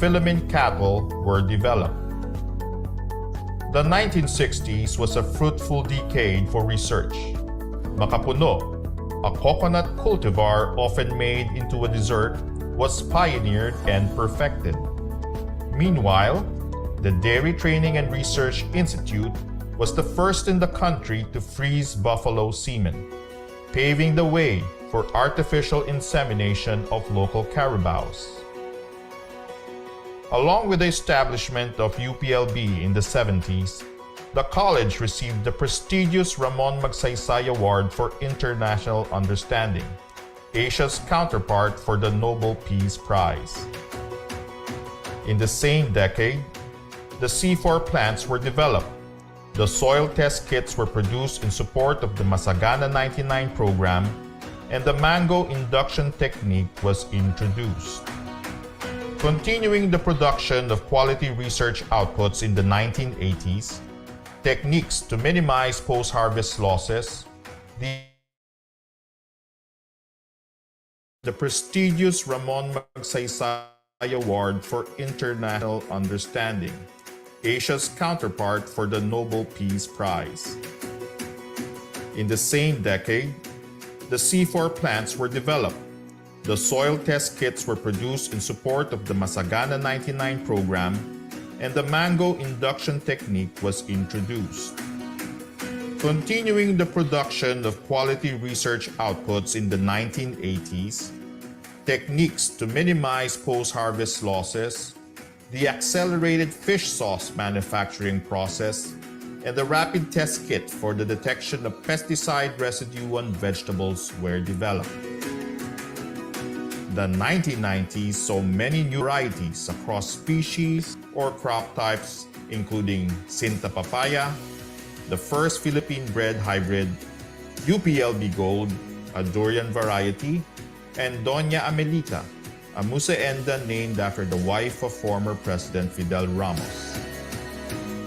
filament cattle were developed. The 1960s was a fruitful decade for research. Makapuno, a coconut cultivar often made into a dessert, was pioneered and perfected. Meanwhile, the Dairy Training and Research Institute was the first in the country to freeze buffalo semen, paving the way for artificial insemination of local carabaos. Along with the establishment of UPLB in the 70s, the college received the prestigious Ramon Magsaysay Award for International Understanding, Asia's counterpart for the Nobel Peace Prize. In the same decade, the C4 plants were developed. The soil test kits were produced in support of the Masagana 99 program, and the mango induction technique was introduced. Continuing the production of quality research outputs in the 1980s, techniques to minimize post-harvest losses, the prestigious Ramon Magsaysay Award for International Understanding, Asia's counterpart for the Nobel Peace Prize. In the same decade, the C4 plants were developed. The soil test kits were produced in support of the Masagana 99 program, and the mango induction technique was introduced. Continuing the production of quality research outputs in the 1980s, techniques to minimize post-harvest losses, the accelerated fish sauce manufacturing process, and the rapid test kit for the detection of pesticide residue on vegetables were developed. The 1990s saw many new varieties across species or crop types, including Sinta Papaya, the first Philippine-bred hybrid, UPLB Gold, a durian variety, and Doña Amelita, a musaenda named after the wife of former President Fidel Ramos.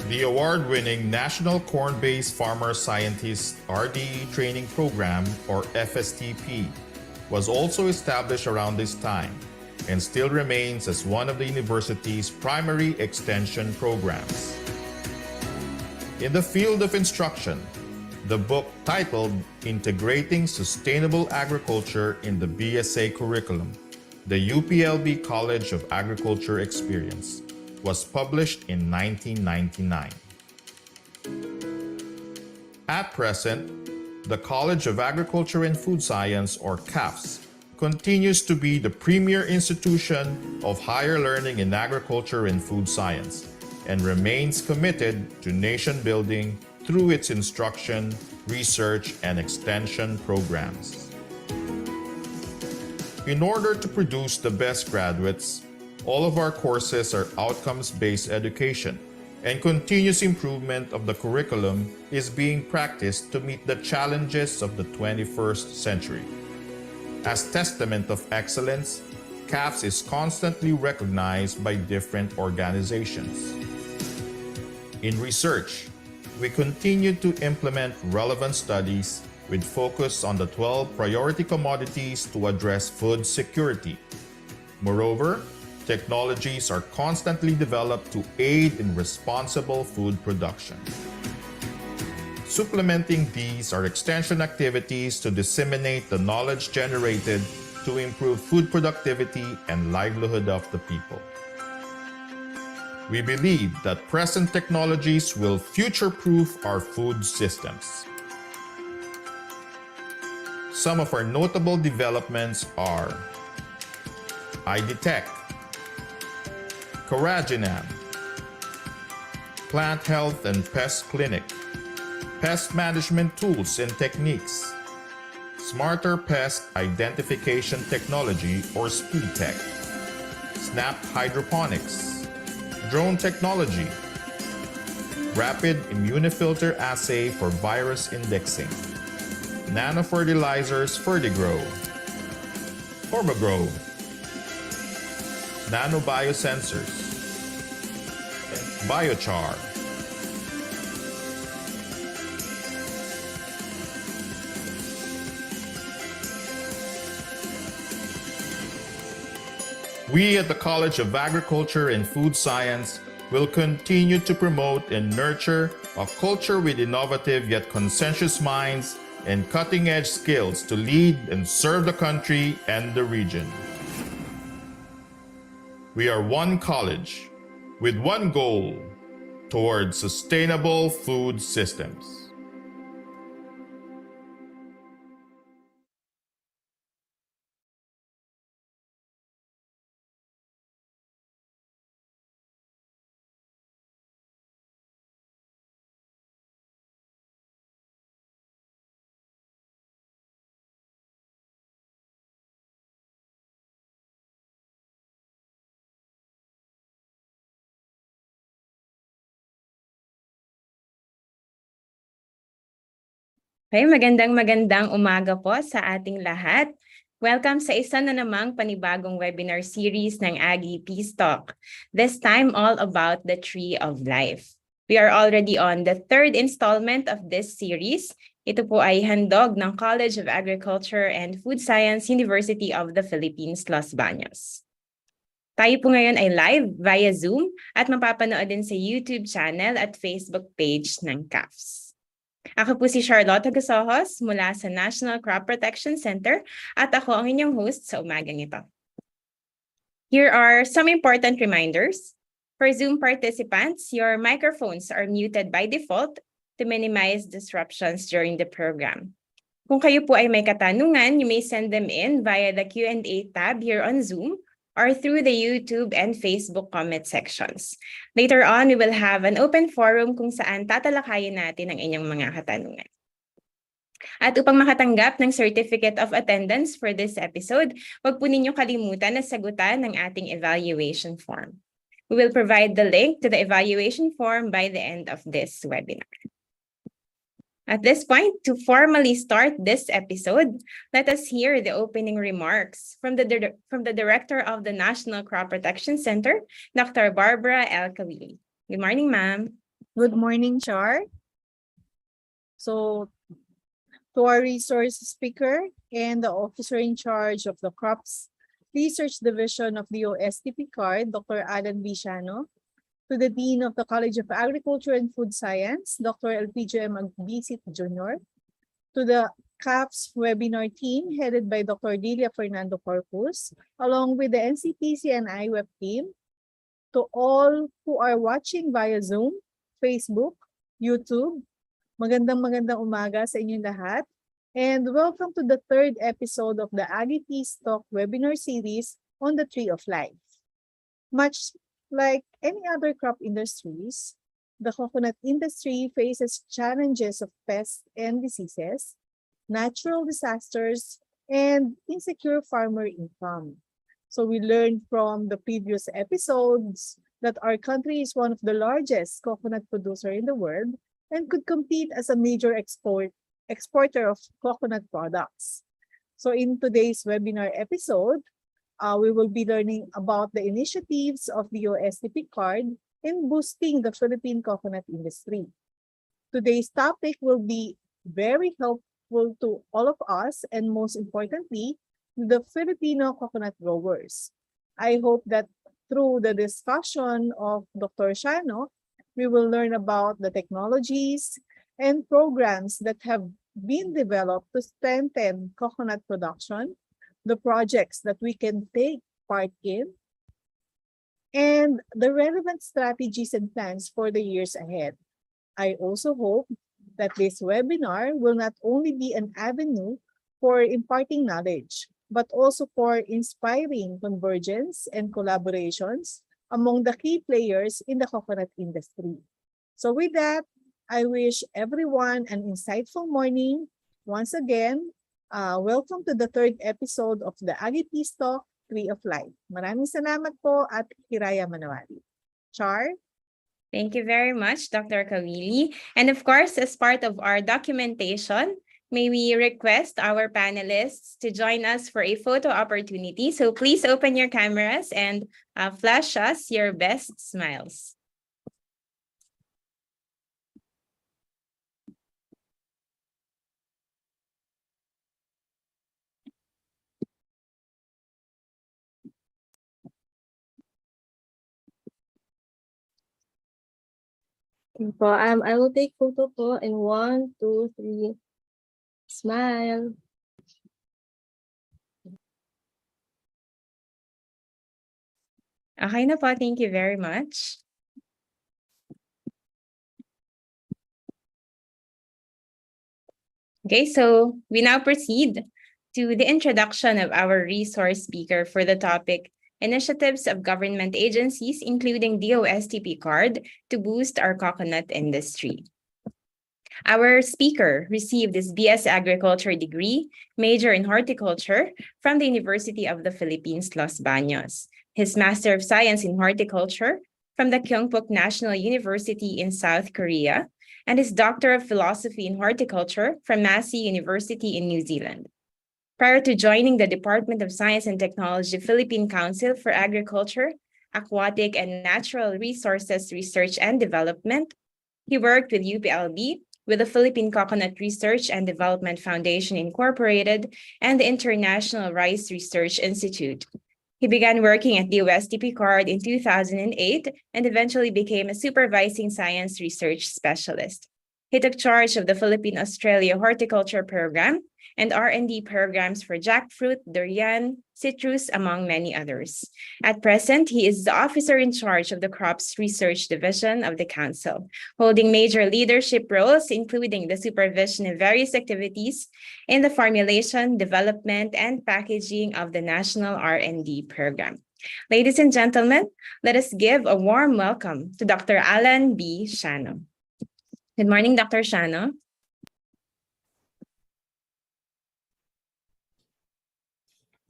The award-winning National Corn-Based Farmer Scientist RDE Training Program, or FSTP, was also established around this time and still remains as one of the university's primary extension programs. In the field of instruction, the book titled Integrating Sustainable Agriculture in the BSA Curriculum, the UPLB College of Agriculture Experience, was published in 1999. At present, the College of Agriculture and Food Science, or CAFS, continues to be the premier institution of higher learning in agriculture and food science and remains committed to nation building through its instruction, research, and extension programs. In order to produce the best graduates, all of our courses are outcomes-based education, and continuous improvement of the curriculum is being practiced to meet the challenges of the 21st century. As testament of excellence, CAFS is constantly recognized by different organizations. In research, we continue to implement relevant studies with focus on the 12 priority commodities to address food security. Moreover, technologies are constantly developed to aid in responsible food production. Supplementing these are extension activities to disseminate the knowledge generated to improve food productivity and livelihood of the people. We believe that present technologies will future-proof our food systems. Some of our notable developments are iDetect, Coraginam, Plant Health and Pest Clinic, Pest Management Tools and Techniques, Smarter Pest Identification Technology or SpeedTech, Snap Hydroponics, Drone Technology, Rapid Immunofilter Assay for Virus Indexing, Nanofertilizers Fertigrow, Hormogrow, Nanobiosensors, Biochar, We at the College of Agriculture and Food Science will continue to promote and nurture a culture with innovative yet conscientious minds and cutting-edge skills to lead and serve the country and the region. We are one college with one goal towards sustainable food systems. Okay, magandang umaga po sa ating lahat. Welcome sa isa na namang panibagong webinar series ng APT Talk. This time all about the Tree of Life. We are already on the third installment of this series. Ito po ay handog ng College of Agriculture and Food Science, University of the Philippines, Los Baños. Tayo po ngayon ay live via Zoom at mapapanood din sa YouTube channel at Facebook page ng CAFS. Ako po si Charlotte Gasohos mula sa National Crop Protection Center at ako ang inyong host sa umagang ito. Here are some important reminders. For Zoom participants, your microphones are muted by default to minimize disruptions during the program. Kung kayo po ay may katanungan, you may send them in via the Q&A tab here on Zoom or through the YouTube and Facebook comment sections. Later on, we will have an open forum kung saan tatalakayin natin ang inyong mga katanungan. At upang makatanggap ng Certificate of Attendance for this episode, huwag po ninyong kalimutan na sagutan ng ating evaluation form. We will provide the link to the evaluation form by the end of this webinar. At this point, to formally start this episode, let us hear the opening remarks from the Director of the National Crop Protection Center, Dr. Barbara L. Kawili. Good morning, ma'am. Good morning, Char. So, to our resource speaker and the officer in charge of the Crops Research Division of the OSTP card, Dr. Alan Bishano, to the Dean of the College of Agriculture and Food Science, Dr. LPGM Magbisit Jr., to the CAFS webinar team headed by Dr. Delia Fernando Corpus, along with the NCPC and IWEB team, to all who are watching via Zoom, Facebook, YouTube, magandang umaga sa inyong lahat, and welcome to the third episode of the APT Talk webinar series on the Tree of Life. Much like any other crop industries, the coconut industry faces challenges of pests and diseases, natural disasters, and insecure farmer income. So we learned from the previous episodes that our country is one of the largest coconut producer in the world and could compete as a major exporter of coconut products. So in today's webinar episode, we will be learning about the initiatives of the OSTP card in boosting the Philippine coconut industry. Today's topic will be very helpful to all of us and most importantly, the Filipino coconut growers. I hope that through the discussion of Dr. Shano, we will learn about the technologies and programs that have been developed to strengthen coconut production, the projects that we can take part in, and the relevant strategies and plans for the years ahead. I also hope that this webinar will not only be an avenue for imparting knowledge, but also for inspiring convergence and collaborations among the key players in the coconut industry. So with that, I wish everyone an insightful morning. Once again, welcome to the third episode of the AGP Talk Tree of Life. Maraming salamat po at Hiraya Manawali. Char? Thank you very much, Dr. Kawili. And of course, as part of our documentation, may we request our panelists to join us for a photo opportunity. So please open your cameras and flash us your best smiles. Po, I will take photo po in 1, 2, 3. Smile. Okay na po, thank you very much. Okay, so we now proceed to the introduction of our resource speaker for the topic Initiatives of Government Agencies, including DOSTP card, to boost our coconut industry. Our speaker received his BS Agriculture degree, major in horticulture, from the University of the Philippines, Los Baños. His Master of Science in Horticulture from the Kyungpook National University in South Korea, and his Doctor of Philosophy in Horticulture from Massey University in New Zealand. Prior to joining the Department of Science and Technology Philippine Council for Agriculture, Aquatic and Natural Resources Research and Development, he worked with UPLB, with the Philippine Coconut Research and Development Foundation Incorporated, and the International Rice Research Institute. He began working at the USTP card in 2008 and eventually became a supervising science research specialist. He took charge of the Philippine-Australia Horticulture Program and R&D programs for jackfruit, durian, citrus, among many others. At present, he is the officer in charge of the Crops Research Division of the Council, holding major leadership roles, including the supervision of various activities in the formulation, development, and packaging of the National R&D Program. Ladies and gentlemen, let us give a warm welcome to Dr. Alan B. Shano. Good morning, Dr. Shano.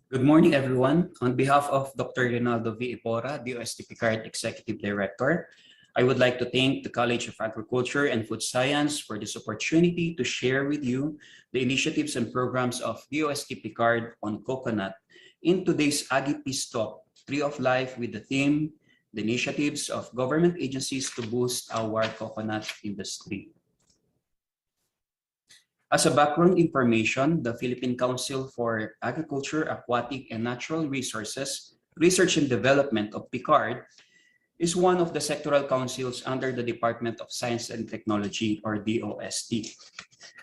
Good morning, everyone. On behalf of Dr. Rinaldo V. Ipora, the OSTP Card Executive Director, I would like to thank the College of Agriculture and Food Science for this opportunity to share with you the initiatives and programs of the OSTP Card on coconut in today's APT talk, Tree of Life, with the theme, the initiatives of government agencies to boost our coconut industry. As a background information, the Philippine Council for Agriculture, Aquatic, and Natural Resources Research and Development of PICARD is one of the sectoral councils under the Department of Science and Technology, or DOST.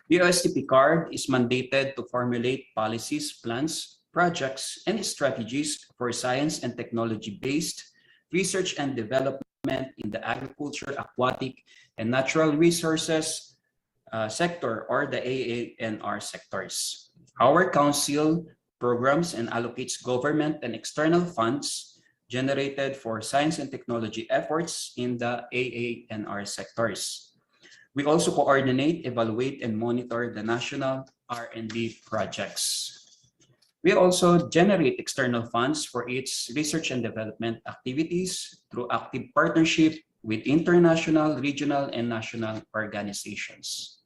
DOST PICARD is mandated to formulate policies, plans, projects, and strategies for science and technology-based research and development in the agriculture, aquatic, and natural resources sector, or the AANR sectors. Our council programs and allocates government and external funds generated for science and technology efforts in the AANR sectors. We also coordinate, evaluate, and monitor the national R&D projects. We also generate external funds for its research and development activities through active partnership with international, regional, and national organizations.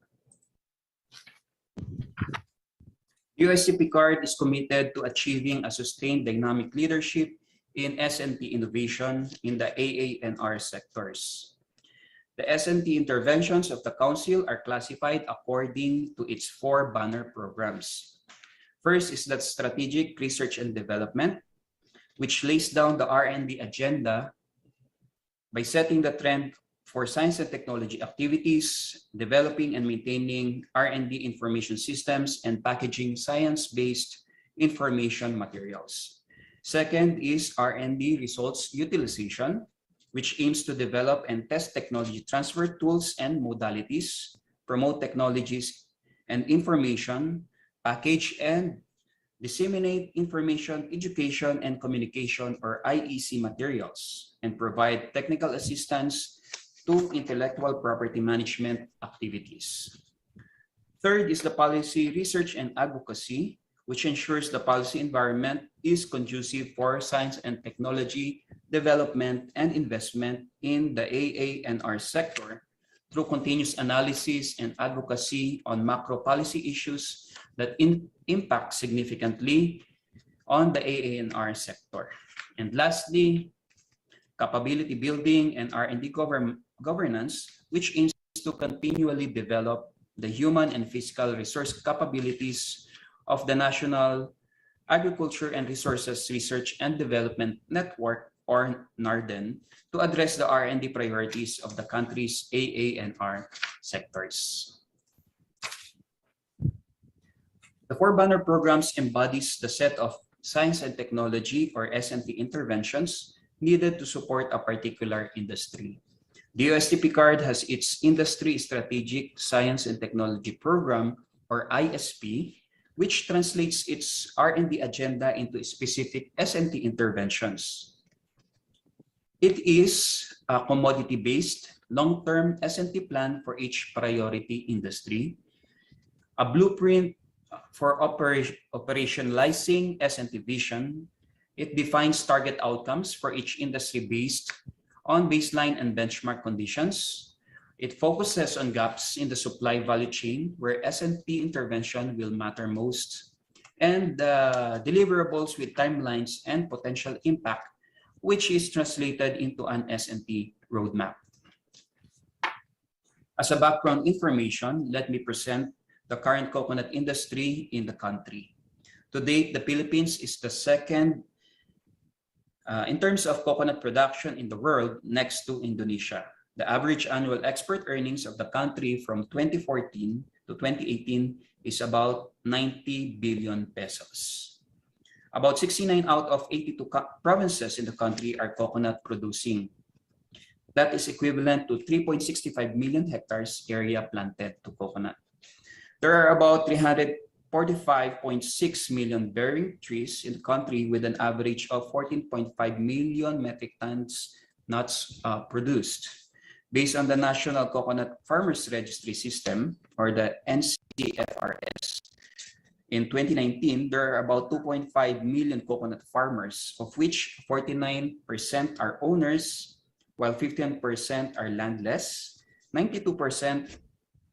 USTP Card is committed to achieving a sustained dynamic leadership in S&T innovation in the AANR sectors. The S&T interventions of the Council are classified according to its 4 banner programs. First is the Strategic Research and Development, which lays down the R&D agenda by setting the trend for science and technology activities, developing and maintaining R&D information systems, and packaging science-based information materials. Second is R&D results utilization, which aims to develop and test technology transfer tools and modalities, promote technologies and information, package and disseminate information, education, and communication, or IEC materials, and provide technical assistance to intellectual property management activities. Third is the policy research and advocacy, which ensures the policy environment is conducive for science and technology development and investment in the AANR sector through continuous analysis and advocacy on macro policy issues that impact significantly on the AANR sector. And lastly, capability building and R&D governance, which aims to continually develop the human and physical resource capabilities of the National Agriculture and Resources Research and Development Network or NARDEN, to address the R&D priorities of the country's AA&R sectors. The four banner programs embodies the set of science and technology or S&T interventions needed to support a particular industry. The USTP card has its Industry Strategic Science and Technology Program, or ISP, which translates its R&D agenda into specific S&T interventions. It is a commodity-based, long-term S&T plan for each priority industry, a blueprint for operationalizing S&T vision. It defines target outcomes for each industry based on baseline and benchmark conditions. It focuses on gaps in the supply value chain where S&T intervention will matter most, and deliverables with timelines and potential impact, which is translated into an S&T roadmap. As a background information, let me present the current coconut industry in the country. To date, the Philippines is the second in terms of coconut production in the world, next to Indonesia. The average annual export earnings of the country from 2014 to 2018 is about 90 billion pesos. About 69 out of 82 provinces in the country are coconut producing. That is equivalent to 3.65 million hectares area planted to coconut. There are about 345.6 million bearing trees in the country with an average of 14.5 million metric tons nuts produced. Based on the National Coconut Farmers Registry System, or the NCFRS, in 2019, there are about 2.5 million coconut farmers, of which 49% are owners, while 15% are landless, 92%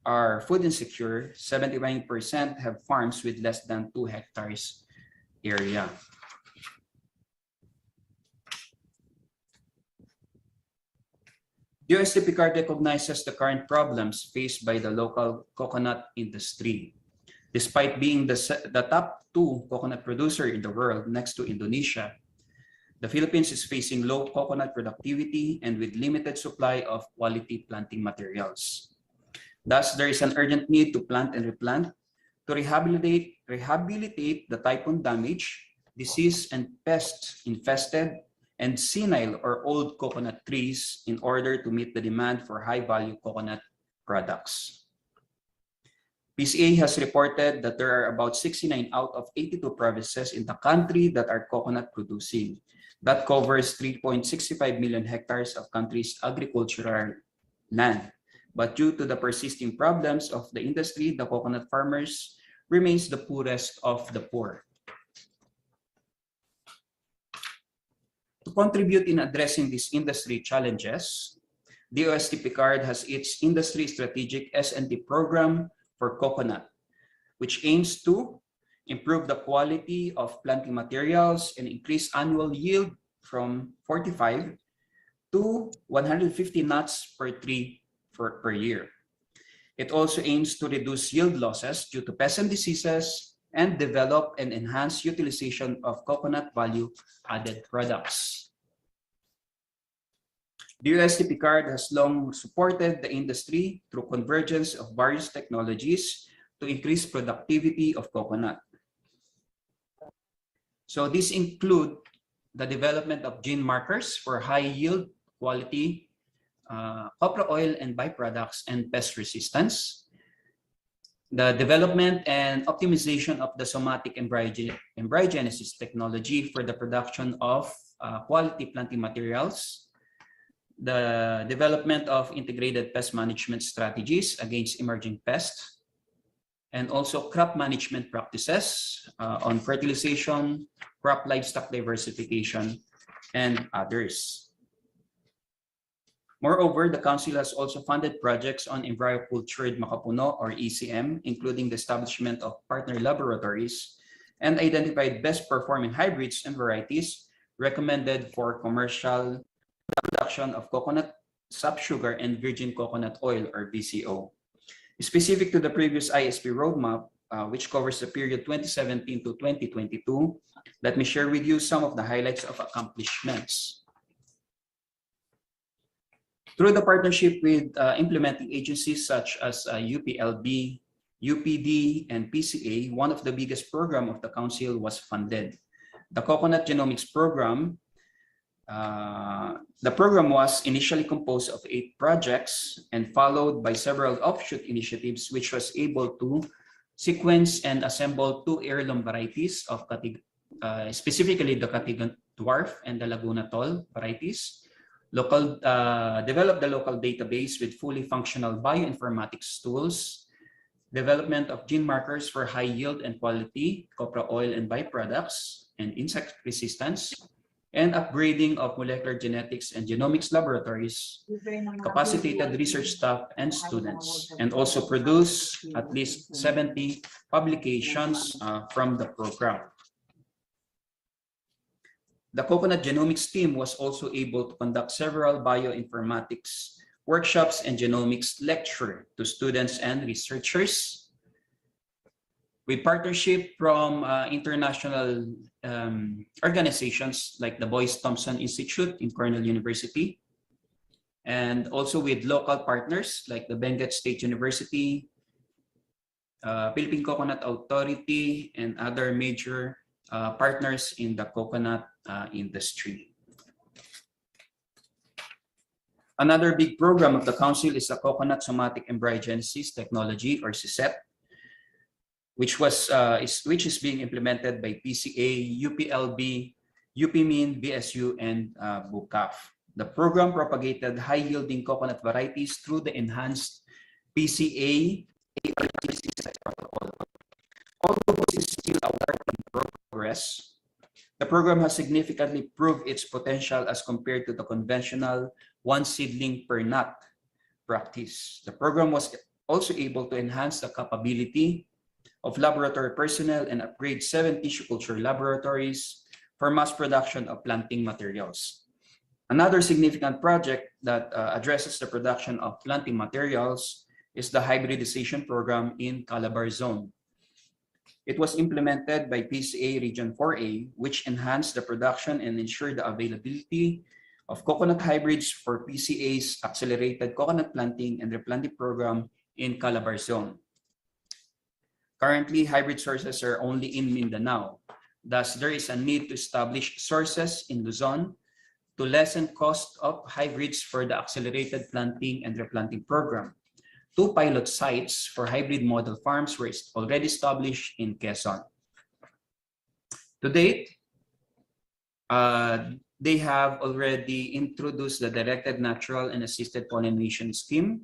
are food insecure, 79% have farms with less than 2 hectares area. USTP card recognizes the current problems faced by the local coconut industry. Despite being the top 2 coconut producer in the world next to Indonesia, the Philippines is facing low coconut productivity and with limited supply of quality planting materials. Thus, there is an urgent need to plant and replant to rehabilitate the typhoon damage, disease and pest infested and senile or old coconut trees in order to meet the demand for high-value coconut products. PCA has reported that there are about 69 out of 82 provinces in the country that are coconut producing. That covers 3.65 million hectares of country's agricultural land. But due to the persisting problems of the industry, the coconut farmers remains the poorest of the poor. To contribute in addressing these industry challenges, the USTP card has its Industry Strategic S&T program for coconut, which aims to improve the quality of planting materials and increase annual yield from 45 to 150 nuts per tree per year. It also aims to reduce yield losses due to pests and diseases and develop and enhance utilization of coconut value-added products. The USTP card has long supported the industry through convergence of various technologies to increase productivity of coconut. So these include the development of gene markers for high yield, quality, copra oil and byproducts and pest resistance, the development and optimization of the somatic embryogenesis technology for the production of quality planting materials, the development of integrated pest management strategies against emerging pests, and also crop management practices on fertilization, crop livestock diversification, and others. Moreover, the Council has also funded projects on embryo-cultured makapuno or ECM, including the establishment of partner laboratories, and identified best performing hybrids and varieties recommended for commercial production of coconut sap sugar and virgin coconut oil or VCO. Specific to the previous ISP roadmap, which covers the period 2017 to 2022, let me share with you some of the highlights of accomplishments. Through the partnership with implementing agencies such as UPLB, UPD, and PCA, one of the biggest programs of the Council was funded. The Coconut Genomics Program, the program was initially composed of 8 projects and followed by several offshoot initiatives, which was able to sequence and assemble 2 heirloom varieties of specifically the Katigan Dwarf and the Laguna Tall varieties. Develop the local database with fully functional bioinformatics tools, development of gene markers for high yield and quality, copra oil and byproducts, and insect resistance, and upgrading of molecular genetics and genomics laboratories, capacitated research staff and students, and also produce at least 70 publications from the program. The Coconut Genomics team was also able to conduct several bioinformatics workshops and genomics lecture to students and researchers. With partnership from international organizations like the Boyce Thompson Institute in Cornell University, and also with local partners like the Benguet State University, Philippine Coconut Authority, and other major partners in the coconut industry. Another big program of the Council is the Coconut Somatic Embryogenesis Technology, or CSET, which is being implemented by PCA, UPLB, UPMIN, BSU, and BUCAF. The program propagated high-yielding coconut varieties through the enhanced PCA APT protocol. Although this is still a work in progress, the program has significantly proved its potential as compared to the conventional 1 seedling per nut practice. The program was also able to enhance the capability of laboratory personnel and upgrade 7 tissue culture laboratories for mass production of planting materials. Another significant project that addresses the production of planting materials is the hybridization program in Calabar Zone. It was implemented by PCA Region 4A, which enhanced the production and ensured the availability of coconut hybrids for PCA's accelerated coconut planting and replanting program in Calabar Zone. Currently, hybrid sources are only in Mindanao. Thus, there is a need to establish sources in Luzon to lessen cost of hybrids for the accelerated planting and replanting program. 2 pilot sites for hybrid model farms were already established in Quezon. To date, they have already introduced the directed natural and assisted pollination scheme.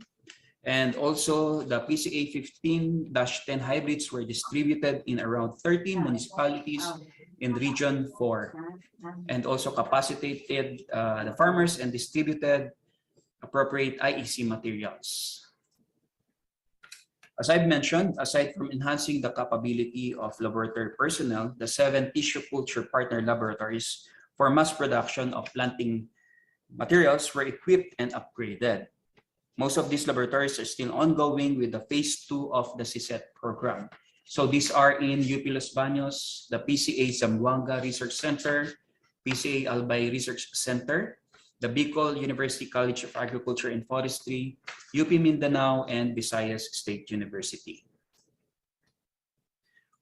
And also the PCA 15-10 hybrids were distributed in around 13 municipalities in Region 4, and also capacitated the farmers and distributed appropriate IEC materials. As I've mentioned, aside from enhancing the capability of laboratory personnel, the 7 tissue culture partner laboratories for mass production of planting materials were equipped and upgraded. Most of these laboratories are still ongoing with the phase 2 of the CSET program. So these are in UP Los Baños, the PCA Zamboanga Research Center, PCA Albay Research Center, the Bicol University College of Agriculture and Forestry, UP Mindanao, and Visayas State University.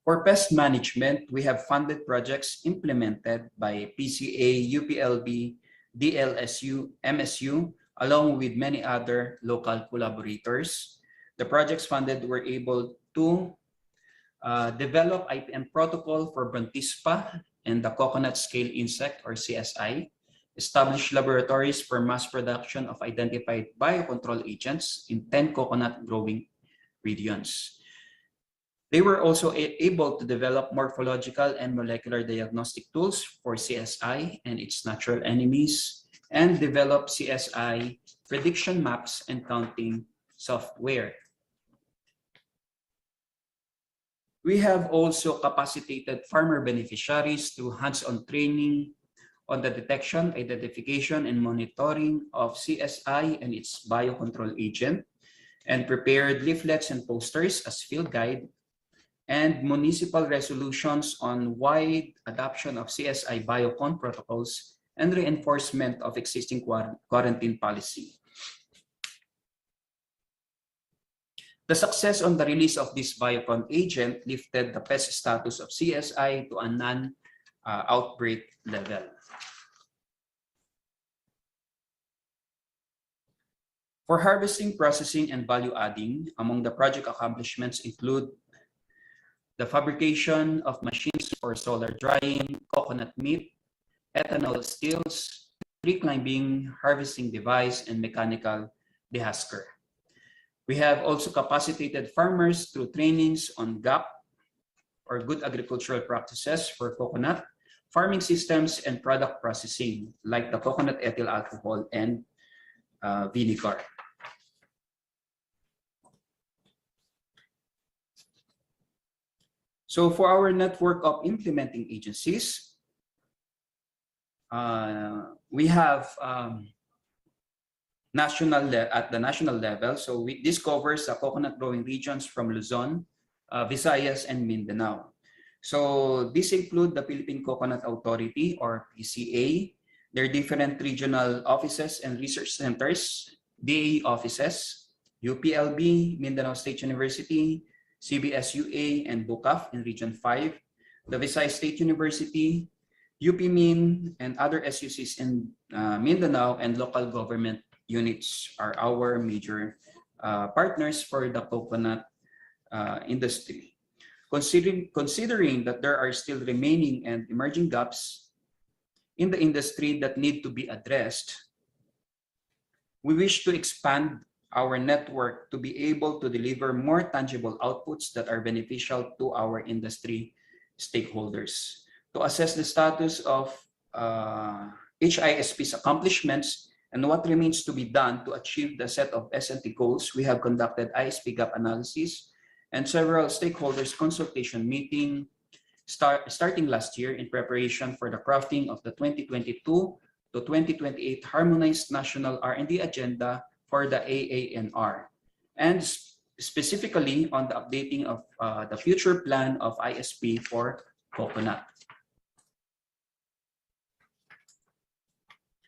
For pest management, we have funded projects implemented by PCA, UPLB, DLSU, MSU, along with many other local collaborators. The projects funded were able to develop IPM protocol for Brontispa and the coconut scale insect, or CSI, establish laboratories for mass production of identified biocontrol agents in 10 coconut growing regions. They were also able to develop morphological and molecular diagnostic tools for CSI and its natural enemies, and develop CSI prediction maps and counting software. We have also capacitated farmer beneficiaries through hands-on training on the detection, identification, and monitoring of CSI and its biocontrol agent, and prepared leaflets and posters as field guide, and municipal resolutions on wide adoption of CSI biocon protocols and reinforcement of existing quarantine policy. The success on the release of this biocon agent lifted the pest status of CSI to a non-outbreak level. For harvesting, processing, and value adding, among the project accomplishments include the fabrication of machines for solar drying, coconut meat, ethanol stills, tree climbing, harvesting device, and mechanical dehusker. We have also capacitated farmers through trainings on GAP, or good agricultural practices for coconut, farming systems, and product processing, like the coconut ethyl alcohol and vinegar. So for our network of implementing agencies, we have at the national level. So this covers the coconut growing regions from Luzon, Visayas, and Mindanao. So these include the Philippine Coconut Authority, or PCA, their different regional offices and research centers, DA offices, UPLB, Mindanao State University, CBSUA, and BUCAF in Region 5, the Visayas State University, UP-Min, and other SUCs in Mindanao, and local government units are our major partners for the coconut industry. Considering that there are still remaining and emerging gaps in the industry that need to be addressed, we wish to expand our network to be able to deliver more tangible outputs that are beneficial to our industry stakeholders. To assess the status of HISP's accomplishments and what remains to be done to achieve the set of S&T goals, we have conducted ISP gap analysis and several stakeholders consultation meeting starting last year in preparation for the crafting of the 2022 to 2028 Harmonized National R&D Agenda for the AANR, and specifically on the updating of the future plan of ISP for coconut.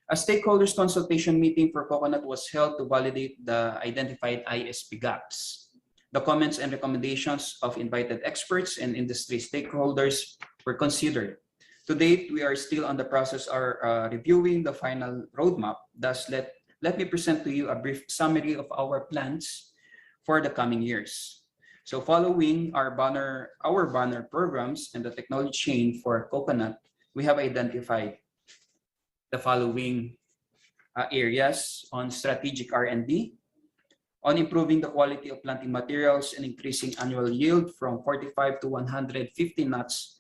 A stakeholders consultation meeting for coconut was held to validate the identified ISP gaps. The comments and recommendations of invited experts and industry stakeholders were considered. To date, we are still on the process of reviewing the final roadmap. Thus, let me present to you a brief summary of our plans for the coming years. So following our banner programs and the technology chain for coconut, we have identified the following areas on strategic R&D, on improving the quality of planting materials and increasing annual yield from 45 to 150 nuts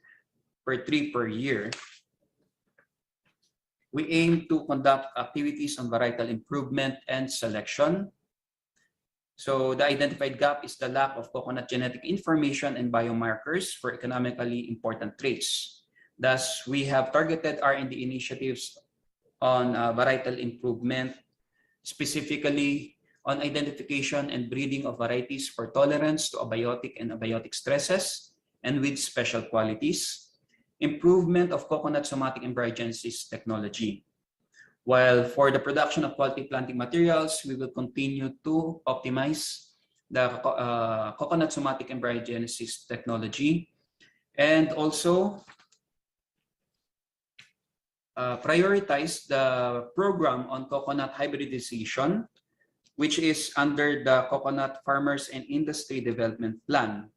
per tree per year. We aim to conduct activities on varietal improvement and selection. So the identified gap is the lack of coconut genetic information and biomarkers for economically important traits. Thus, we have targeted R&D initiatives on varietal improvement, specifically on identification and breeding of varieties for tolerance to abiotic and abiotic stresses and with special qualities, improvement of coconut somatic embryogenesis technology. While for the production of quality planting materials, we will continue to optimize the coconut somatic embryogenesis technology, and also prioritize the program on coconut hybridization, which is under the Coconut Farmers and Industry Development Plan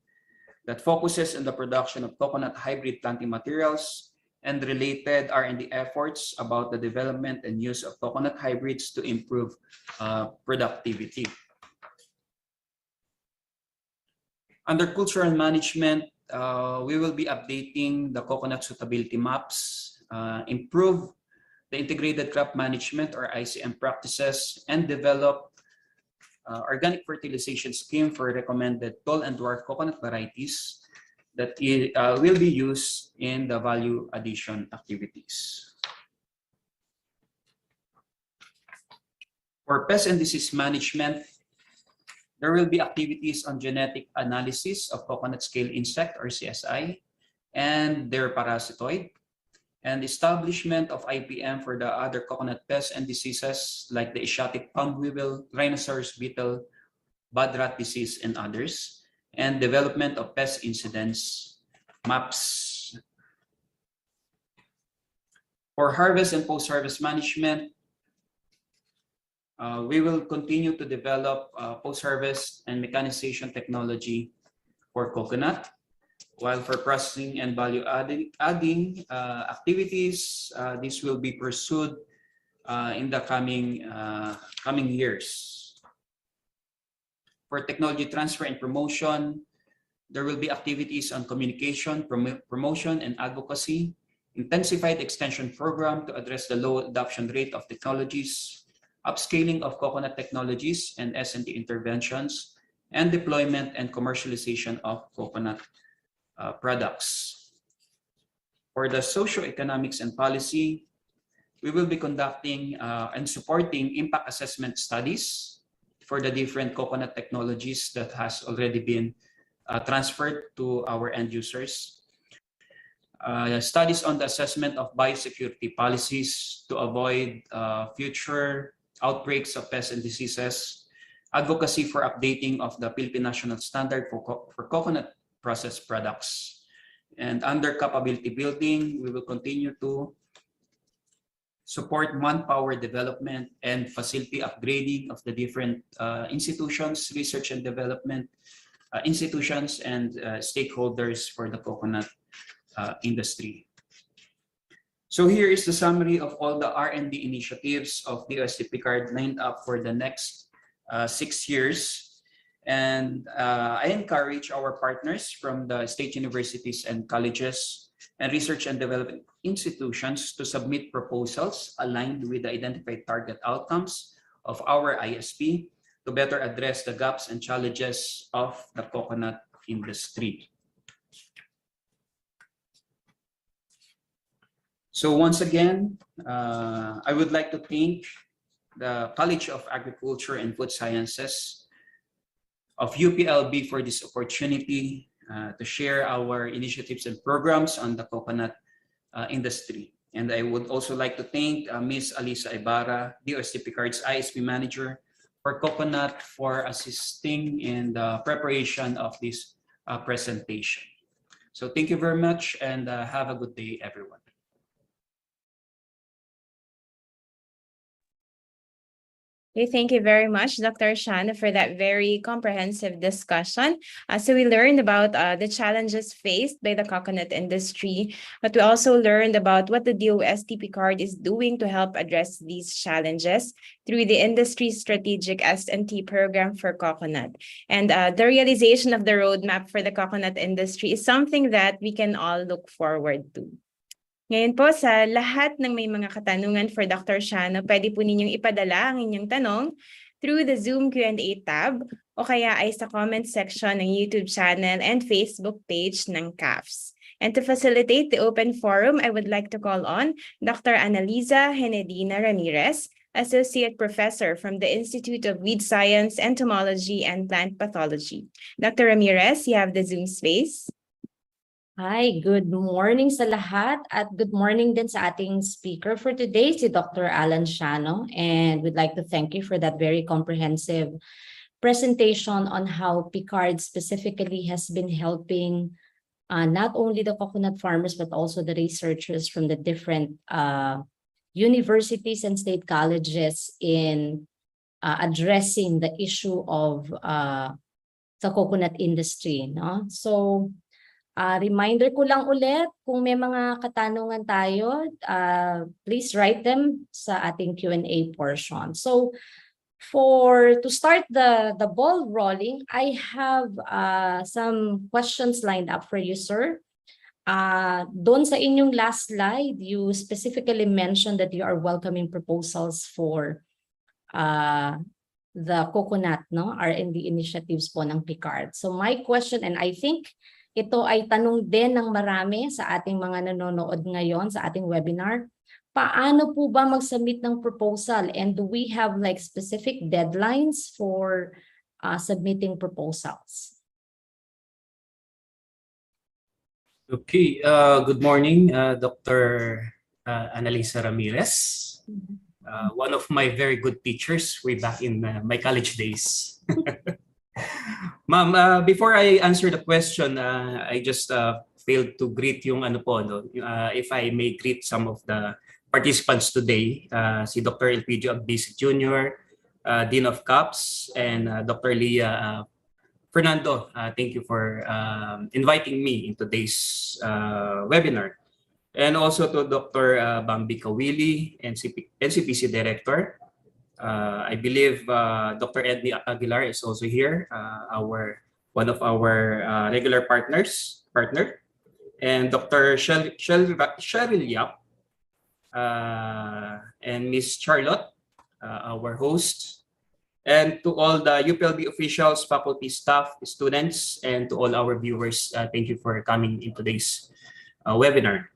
that focuses on the production of coconut hybrid planting materials and related R&D efforts about the development and use of coconut hybrids to improve productivity. Under cultural management, we will be updating the coconut suitability maps, improve the integrated crop management or ICM practices, and develop organic fertilization scheme for recommended tall and dwarf coconut varieties that will be used in the value addition activities. For pest and disease management, there will be activities on genetic analysis of coconut scale insect or CSI and their parasitoid, and establishment of IPM for the other coconut pests and diseases like the Asiatic palm weevil, rhinoceros beetle, bud rot disease, and others, and development of pest incidence maps. For harvest and post-harvest management, we will continue to develop post-harvest and mechanization technology for coconut, while for processing and value adding activities, this will be pursued in the coming years. For technology transfer and promotion, there will be activities on communication, promotion, and advocacy, intensified extension program to address the low adoption rate of technologies, upscaling of coconut technologies and S&T interventions, and deployment and commercialization of coconut products. For the socioeconomics and policy, we will be conducting and supporting impact assessment studies for the different coconut technologies that has already been transferred to our end users. Studies on the assessment of biosecurity policies to avoid future outbreaks of pests and diseases, advocacy for updating of the Philippine National Standard for coconut processed products. And under capability building, we will continue to support manpower development and facility upgrading of the different institutions, research and development institutions, and stakeholders for the coconut industry. So here is the summary of all the R&D initiatives of the DOST-PCARD lined up for the next 6 years. And I encourage our partners from the state universities and colleges and research and development institutions to submit proposals aligned with the identified target outcomes of our ISP to better address the gaps and challenges of the coconut industry. So once again, I would like to thank the College of Agriculture and Food Sciences of UPLB for this opportunity to share our initiatives and programs on the coconut industry. And I would also like to thank Ms. Alisa Ibarra, DOST-PCARD's ISP Manager for coconut, for assisting in the preparation of this presentation. So thank you very much, and have a good day, everyone. Okay, thank you very much, Dr. Shana, for that very comprehensive discussion. So we learned about the challenges faced by the coconut industry, but we also learned about what the DOST-PCARD is doing to help address these challenges through the industry strategic S&T program for coconut. And the realization of the roadmap for the coconut industry is something that we can all look forward to. Ngayon po, sa lahat ng may mga katanungan for Dr. Shana, pwede po ninyong ipadala ang inyong tanong through the Zoom Q&A tab o kaya ay sa comment section ng YouTube channel and Facebook page ng CAFS. And to facilitate the open forum, I would like to call on Dr. Annalisa Henedina Ramirez, Associate Professor from the Institute of Weed Science, Entomology, and Plant Pathology. Dr. Ramirez, you have the Zoom space. Hi, good morning sa lahat at good morning din sa ating speaker for today, si Dr. Alan Shano. And we'd like to thank you for that very comprehensive presentation on how PCARD specifically has been helping not only the coconut farmers, but also the researchers from the different universities and state colleges in addressing the issue of the coconut industry. No? So, reminder ko lang ulit, kung may mga katanungan tayo, please write them sa ating Q&A portion. So, to start the ball rolling, I have some questions lined up for you, sir. Doon sa inyong last slide, you specifically mentioned that you are welcoming proposals for the coconut, no, R&D initiatives po ng PCARD. So my question, and I think ito ay tanong din ng marami sa ating mga nanonood ngayon sa ating webinar. Paano po ba mag-submit ng proposal? And do we have like specific deadlines for submitting proposals? Okay, good morning, Dr. Annalisa Ramirez. One of my very good teachers way back in my college days. Ma'am, before I answer the question, I just failed to greet yung ano po, no? If I may greet some of the participants today, si Dr. Elpidio Agbisi Jr., Dean of CAPS, and Dr. Leah Fernando. Thank you for inviting me in today's webinar. And also to Dr. Bambi Kawili, NCPC Director. I believe Dr. Edney Aguilar is also here, one of our regular partner, and Dr. Cheryl Yap, and Miss Charlotte, our host, and to all the UPLB officials, faculty, staff, students, and to all our viewers, thank you for coming in today's webinar.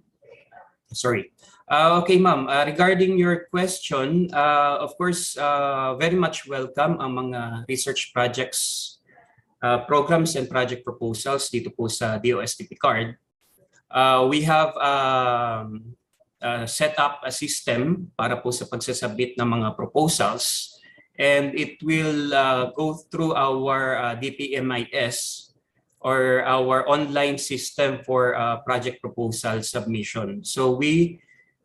Sorry. Okay, ma'am. Regarding your question, of course, very much welcome ang mga research projects, programs, and project proposals dito po sa DOSTP card. We have set up a system para po sa pagsasubmit ng mga proposals, and it will go through our DPMIS or our online system for project proposal submission. So we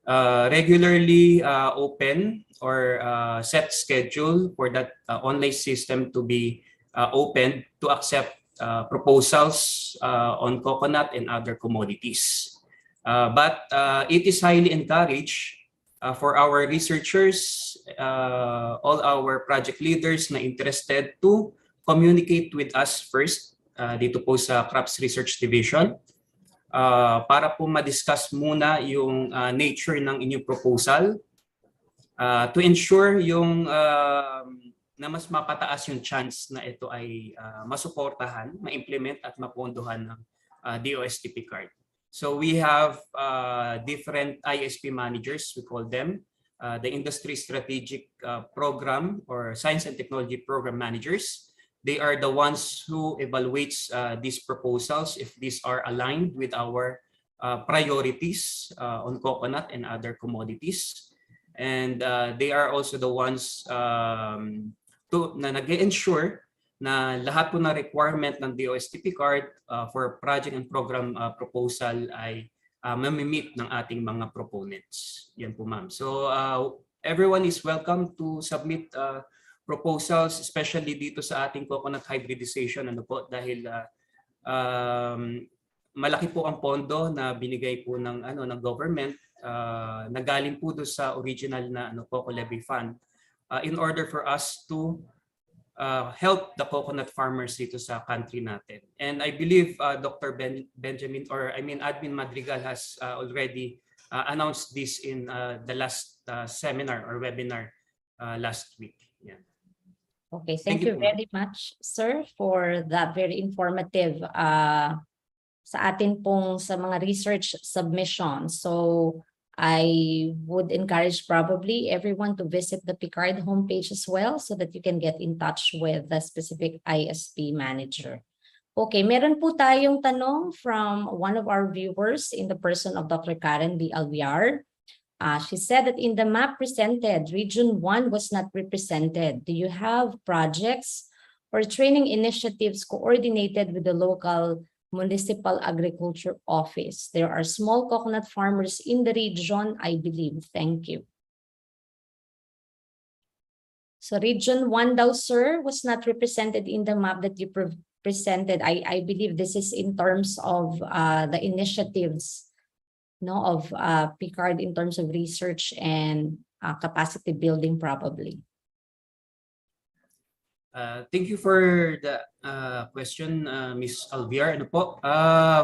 regularly open or set schedule for that online system to be open to accept proposals on coconut and other commodities. But it is highly encouraged for our researchers, all our project leaders na interested to communicate with us first dito po sa Crops Research Division para po ma-discuss muna yung nature ng inyong proposal to ensure yung na mas mapataas yung chance na ito ay masuportahan, ma-implement at mapondohan ng DOSTP card. So we have different ISP managers, we call them, the Industry Strategic Program or Science and Technology Program Managers. They are the ones who evaluates these proposals if these are aligned with our priorities on coconut and other commodities. And they are also the ones na nag-ensure na lahat po na requirement ng DOSTP card for project and program proposal ay mamimit ng ating mga proponents. Yan po, ma'am. So everyone is welcome to submit proposals, especially dito sa ating coconut hybridization, ano po, dahil malaki po ang pondo na binigay po ng ng government, nagaling po do sa original na Coco Levy Fund in order for us to help the coconut farmers dito sa country natin. And I believe Dr. Admin Madrigal has already announced this in the last seminar or webinar last week. Yeah. Okay, thank you very much, sir, for that very informative sa atin pong sa mga research submissions. So I would encourage probably everyone to visit the PICARD homepage as well so that you can get in touch with the specific ISP manager. Okay, meron po tayong tanong from one of our viewers in the person of Dr. Karen B. Alviar. She said that in the map presented, Region 1 was not represented. Do you have projects or training initiatives coordinated with the local Municipal Agriculture Office? There are small coconut farmers in the region, I believe. Thank you. So Region 1 daw, sir, was not represented in the map that you presented. I believe this is in terms of the initiatives of PICARD in terms of research and capacity building probably. Thank you for the question, Ms. Alviar. Ano po?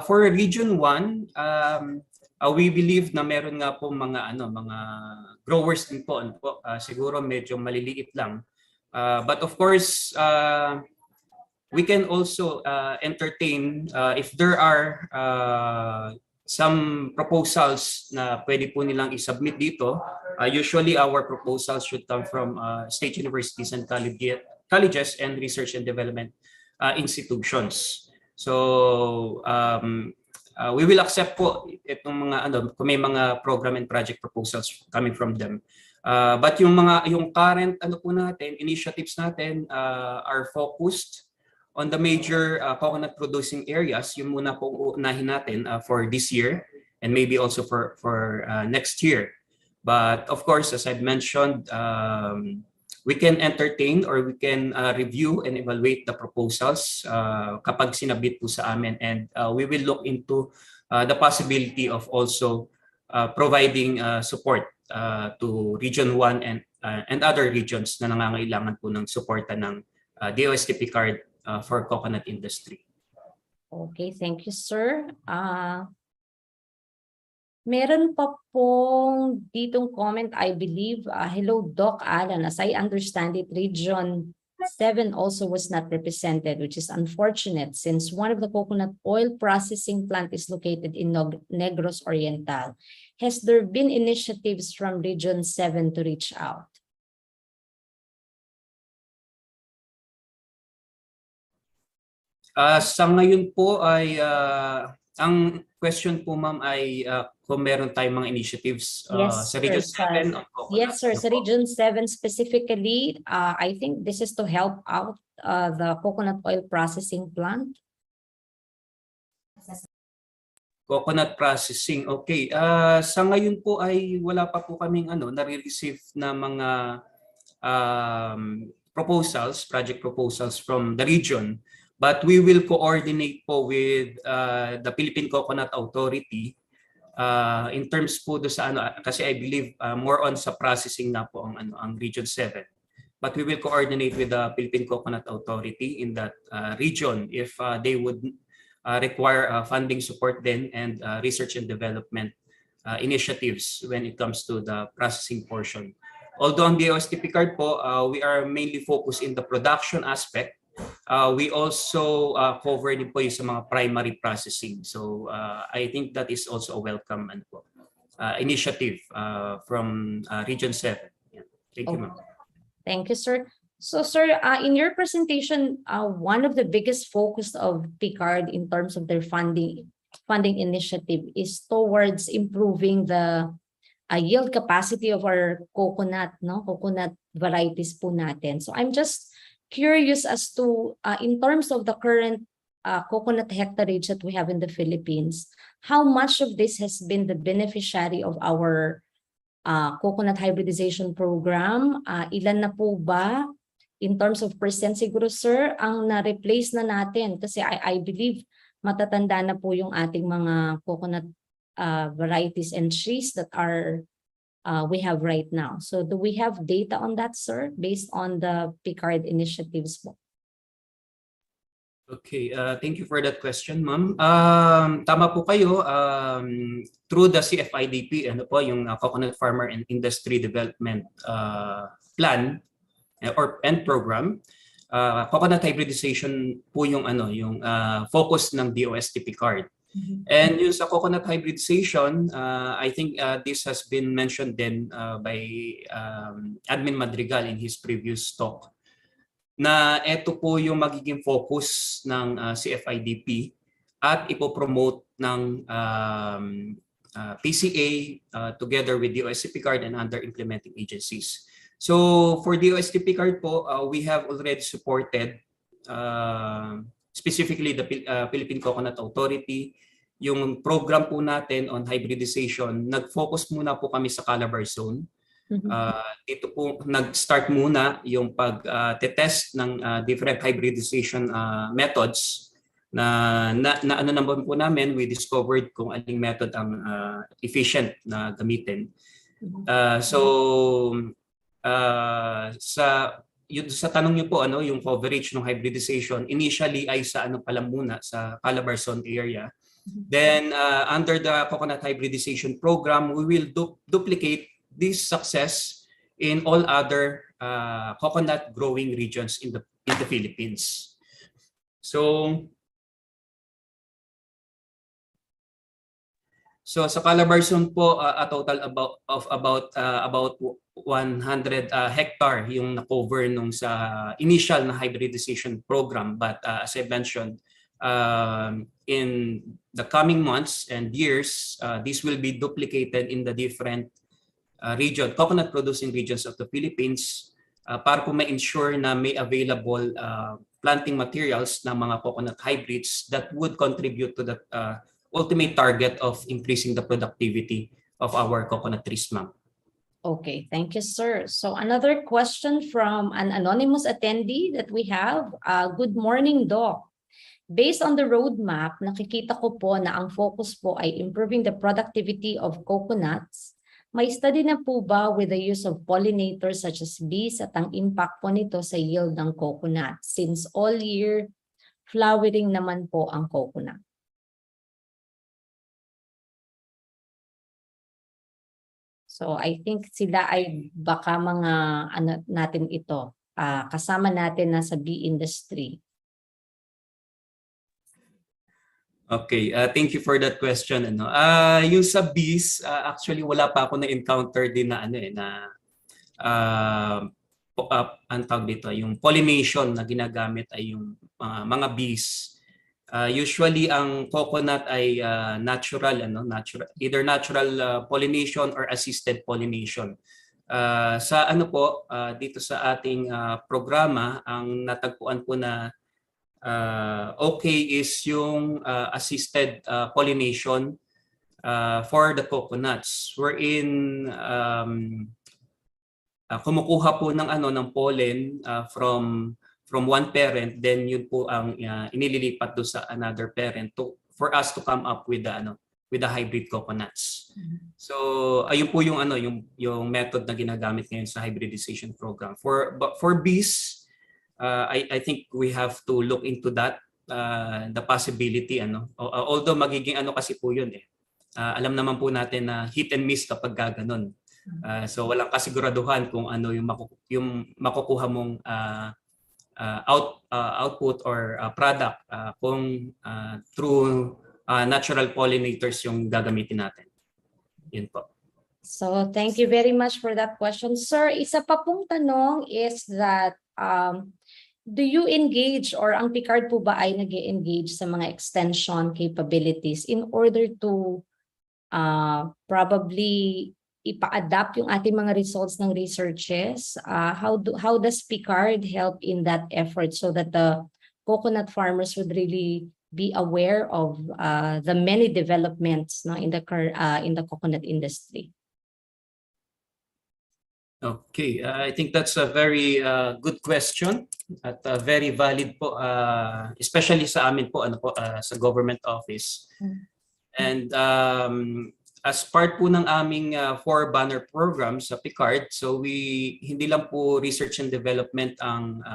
For Region 1, we believe na meron nga po mga mga growers din po. Ano po? Siguro medyo maliliit lang. But of course, we can also entertain if there are some proposals na pwede po nilang isubmit dito. Usually our proposals should come from state universities and colleges and research and development institutions. So we will accept po itong mga kung may mga program and project proposals coming from them. But yung current po natin, initiatives natin are focused on the major coconut producing areas, yun muna po unahin natin for this year and maybe also for next year. But of course, as I've mentioned, we can entertain or we can review and evaluate the proposals kapag sinabit po sa amin, and we will look into the possibility of also providing support to Region 1 and other regions na nangangailangan po ng suporta ng DOSTP card for coconut industry. Okay, thank you, sir. Meron pa pong ditong comment, I believe. Hello, Doc Alan. As I understand it, Region 7 also was not represented, which is unfortunate since one of the coconut oil processing plant is located in Negros Oriental. Has there been initiatives from Region 7 to reach out? Sa ngayon po ay ang question po, ma'am, ay kung meron tayong mga initiatives Yes, sa Region sir. 7 on coconut. Yes, sir. Ano Sa po? Region 7 specifically, I think this is to help out the coconut oil processing plant. Coconut processing. Okay. Sa ngayon po ay wala pa po kaming nare-receive na mga project proposals from the region. But we will coordinate po with the Philippine Coconut Authority in terms po do sa kasi I believe more on sa processing na po ang Region 7. But we will coordinate with the Philippine Coconut Authority in that region if they would require funding support then and research and development initiatives when it comes to the processing portion. Although on the OSTP card po, we are mainly focused in the production aspect. We also cover din po yung sa mga primary processing. So I think that is also a welcome initiative from Region 7. Yeah. Thank you, ma'am. Thank you, sir. So, sir, in your presentation, one of the biggest focus of PCARD in terms of their funding initiative is towards improving the yield capacity of our coconut varieties po natin. So I'm just curious as to, in terms of the current coconut hectareage that we have in the Philippines, how much of this has been the beneficiary of our coconut hybridization program? Ilan na po ba? In terms of percent siguro, sir, ang na-replace na natin? Kasi I believe matatanda na po yung ating mga coconut varieties and trees that we have right now. So do we have data on that, sir, based on the PCARD initiatives? Okay, thank you for that question, ma'am. Tama po kayo. Through the CFIDP, yung Coconut Farmer and Industry Development Plan and program, coconut hybridization po yung focus ng DOSTP card. And yung sa coconut hybridization, I think this has been mentioned then by Admin Madrigal in his previous talk, na ito po yung magiging focus ng CFIDP at ipopromote ng PCA together with DOSTP card and other implementing agencies. So for DOSTP card po, we have already supported specifically the Philippine Coconut Authority. Yung program po natin on hybridization, nag-focus muna po kami sa Calabar Zone. Dito po nag-start muna yung pag-test ng different hybridization methods na ano naman po namin, we discovered kung aling method ang efficient na gamitin. Sa tanong niyo po, yung coverage ng hybridization, initially ay sa pala muna sa Calabar Zone area. Then under the coconut hybridization program, we will duplicate this success in all other coconut growing regions in the Philippines. So sa Calabar Zone po, a total of about 100 hectare yung na-cover nung sa initial na hybridization program. But as I mentioned, in the coming months and years, this will be duplicated in the different coconut producing regions of the Philippines para po ma-ensure na may available planting materials ng mga coconut hybrids that would contribute to the ultimate target of increasing the productivity of our coconut trees, ma'am. Okay, thank you, sir. So another question from an anonymous attendee that we have. Good morning, Doc. Based on the roadmap, nakikita ko po na ang focus po ay improving the productivity of coconuts. May study na po ba with the use of pollinators such as bees at ang impact po nito sa yield ng coconut since all year flowering naman po ang coconut? So I think sila ay baka mga ano natin ito, kasama natin na sa bee industry. Okay, thank you for that question. Yung sa bees, actually wala pa ako na-encounter din na ang tawag dito, yung pollination na ginagamit ay yung mga bees. Usually ang coconut ay natural, either natural pollination or assisted pollination. Sa dito sa ating programa, ang natagpuan po na okay is yung assisted pollination for the coconuts, wherein kumukuha po ng pollen from one parent, then yun po ang inililipat do sa another parent for us to come up with the hybrid coconuts. So ayun po yung yung method na ginagamit ngayon sa hybridization program. For bees, I think we have to look into that, the possibility, although magiging kasi po yun alam naman po natin na hit and miss kapag gaganon. So walang kasiguraduhan kung ano yung makukuha mong output or product kung through natural pollinators yung gagamitin natin. Yun po. So thank you very much for that question. Sir, isa pa pong tanong is that do you engage or ang Picard po ba ay nag-engage sa mga extension capabilities in order to probably ipa-adapt yung ating mga results ng researches? How does Picard help in that effort so that the coconut farmers would really be aware of the many developments in the coconut industry? Okay, I think that's a very good question at very valid po, especially sa amin po sa government office. And as part po ng aming 4-banner program sa Picard, so hindi lang po research and development ang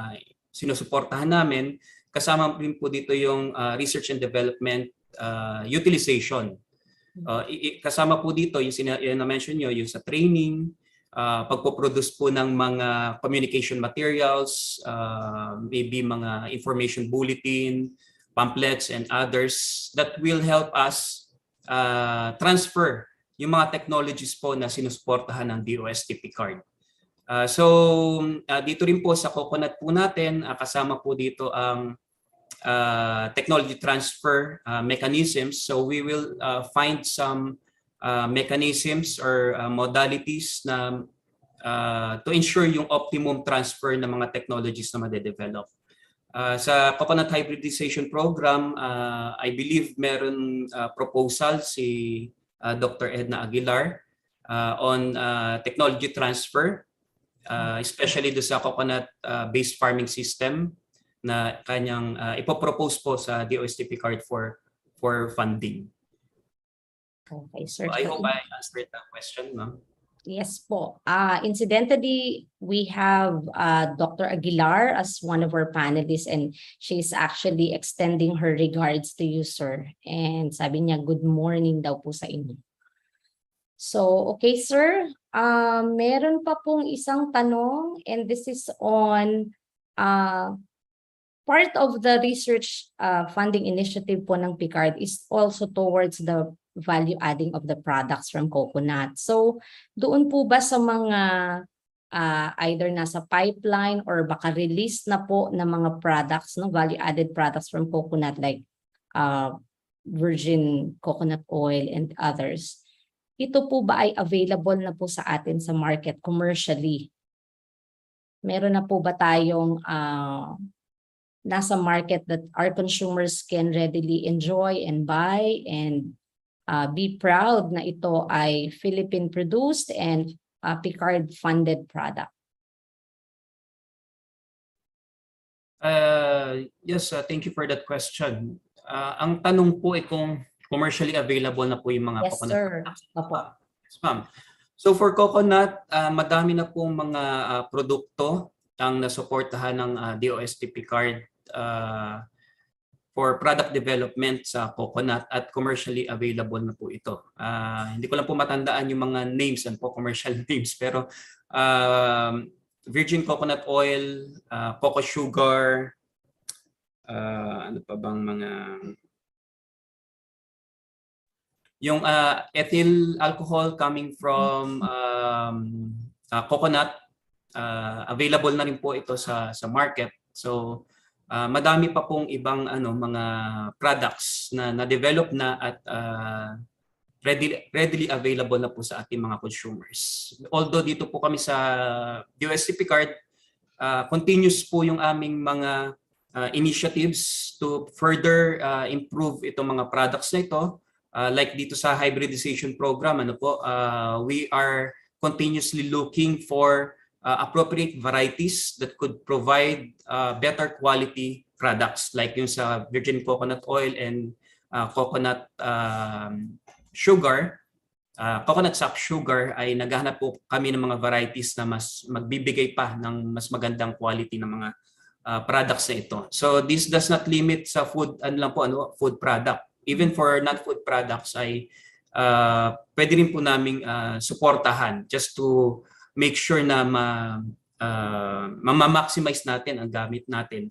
sinusuportahan namin, kasama rin po dito yung research and development utilization. Kasama po dito yung na-mention nyo, yung sa training, pagpo-produce po ng mga communication materials, maybe mga information bulletin, pamphlets, and others that will help us transfer yung mga technologies po na sinusuportahan ng DOST Picard. Dito rin po sa coconut po natin, kasama po dito ang technology transfer mechanisms. So we will find some mechanisms or modalities na to ensure yung optimum transfer ng mga technologies na madedevelop. Sa coconut hybridization program, I believe meron proposal si Dr. Edna Aguilar on technology transfer, especially do sa coconut-based farming system na kanyang ipopropose po sa DOST Picard for funding. Okay, sir. So I hope I answered that question, ma'am. Yes po. Incidentally, we have Dr. Aguilar as one of our panelists, and she's actually extending her regards to you, sir. And sabi niya, good morning daw po sa inyo. So, okay, sir. Meron pa pong isang tanong, and this is on part of the research funding initiative po ng Picard is also towards the value adding of the products from coconut. So doon po ba sa mga either nasa pipeline or baka release na po ng mga products, value added products from coconut like virgin coconut oil and others, ito po ba ay available na po sa atin sa market commercially? Meron na po ba tayong nasa market that our consumers can readily enjoy and buy and be proud na ito ay Philippine produced and Picard funded product? Yes, thank you for that question. Ang tanong po ay kung commercially available na po yung mga Yes, coconut sir. products. Opo. Yes, ma'am. So for coconut, madami na pong mga produkto ang nasuportahan ng DOSTP card for product development sa coconut at commercially available na po ito. Hindi ko lang po matandaan yung mga names and po commercial names, pero virgin coconut oil, cocoa sugar, ano pa bang mga yung ethyl alcohol coming from coconut, available na rin po ito sa market. So madami pa pong ibang mga products na na-develop na at readily available na po sa ating mga consumers. Although dito po kami sa USCP card, continuous po yung aming mga initiatives to further improve itong mga products na ito. Like dito sa hybridization program, we are continuously looking for appropriate varieties that could provide better quality products like yung sa virgin coconut oil and coconut sugar, coconut sap sugar, ay naghahanap po kami ng mga varieties na mas magbibigay pa ng mas magandang quality ng mga products na ito. So this does not limit sa food, food product. Even for non-food products ay pwede rin po naming suportahan just to make sure na ma-maximize natin ang gamit natin